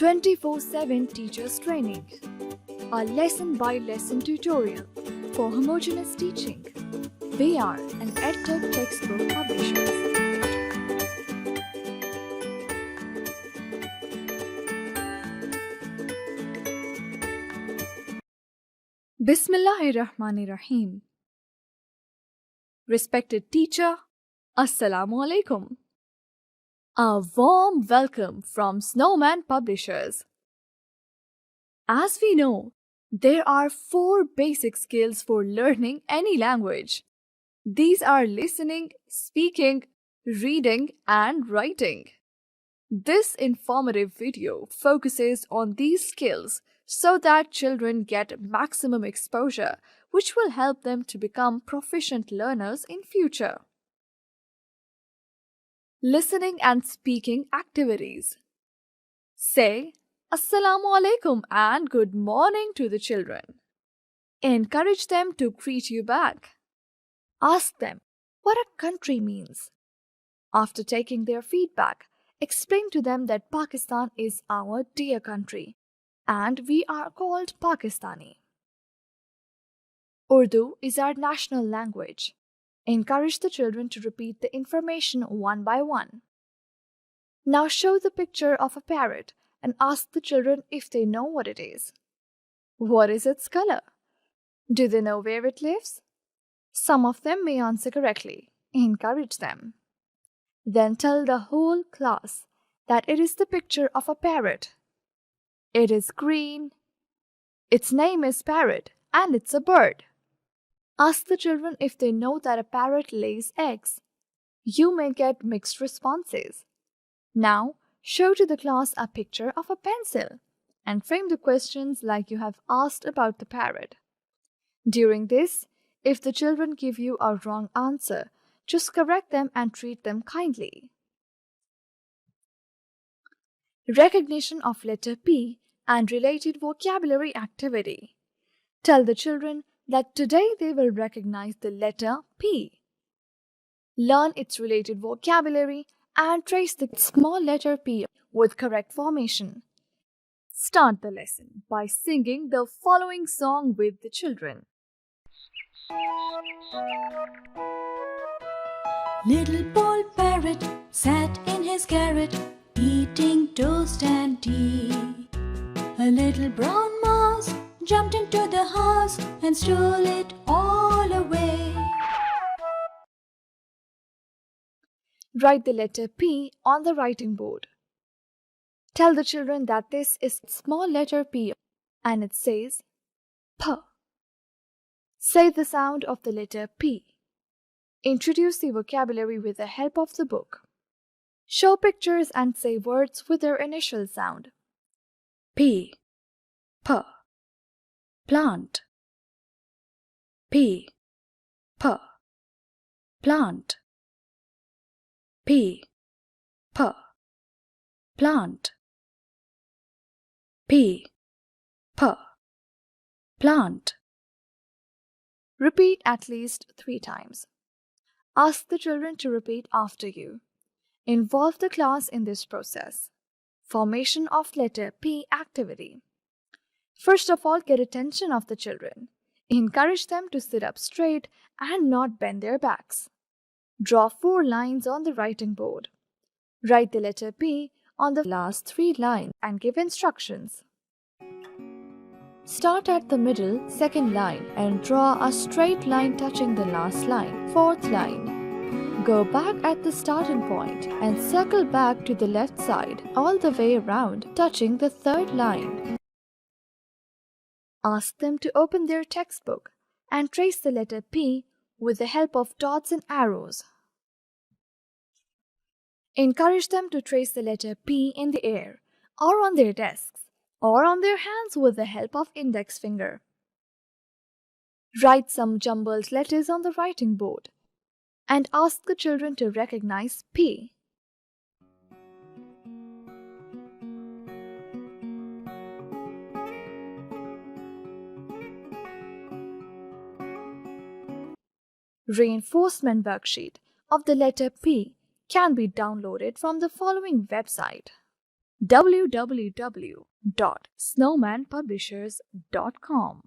24/7 Teachers Training, a lesson-by-lesson tutorial for homogeneous teaching. We are an EdTech textbook publishers. Bismillahirrahmanirrahim. Respected teacher, Assalamu alaikum. A warm welcome from Snowman publishers. As we know, there are 4 basic skills for learning any language. These are listening, speaking, reading, and writing. This informative video focuses on these skills so that children get maximum exposure, which will help them to become proficient learners in future. Listening and speaking activities. Say Assalamu alaikum and good morning to the children. Encourage them to greet you back. Ask them what a country means. After taking their feedback, explain to them that Pakistan is our dear country and we are called Pakistani. Urdu is our national language. Encourage the children to repeat the information one by one. Now show the picture of a parrot and ask the children if they know what it is. What is its color? Do they know where it lives? Some of them may answer correctly. Encourage them. Then tell the whole class that it is the picture of a parrot. It is green. Its name is parrot and it's a bird. Ask the children if they know that a parrot lays eggs. You may get mixed responses. Now, show to the class a picture of a pencil and frame the questions like you have asked about the parrot. During this, if the children give you a wrong answer, just correct them and treat them kindly. Recognition of letter P and related vocabulary activity. Tell the children that today they will recognize the letter P. Learn its related vocabulary and trace the small letter P with correct formation. Start the lesson by singing the following song with the children. Little bald parrot sat in his garret, eating toast and tea. A little brown mouse jumped into the house and stole it all away. Write the letter P on the writing board. Tell the children that this is small letter P and it says P. Say the sound of the letter P. Introduce the vocabulary with the help of the book. Show pictures and say words with their initial sound. P, P, plant. P, P, plant. P, P, plant. P, P, plant. Repeat at least 3 times. Ask the children to repeat after you. Involve the class in this process. Formation of letter P activity. First of all, get attention of the children. Encourage them to sit up straight and not bend their backs. Draw 4 lines on the writing board. Write the letter P on the last 3 lines and give instructions. Start at the middle, 2nd line and draw a straight line touching the last line, 4th line. Go back at the starting point and circle back to the left side all the way around, touching the 3rd line. Ask them to open their textbook and trace the letter P with the help of dots and arrows. Encourage them to trace the letter P in the air or on their desks or on their hands with the help of index finger. Write some jumbled letters on the writing board and ask the children to recognize P. Reinforcement worksheet of the letter P can be downloaded from the following website: www.snowmanpublishers.com.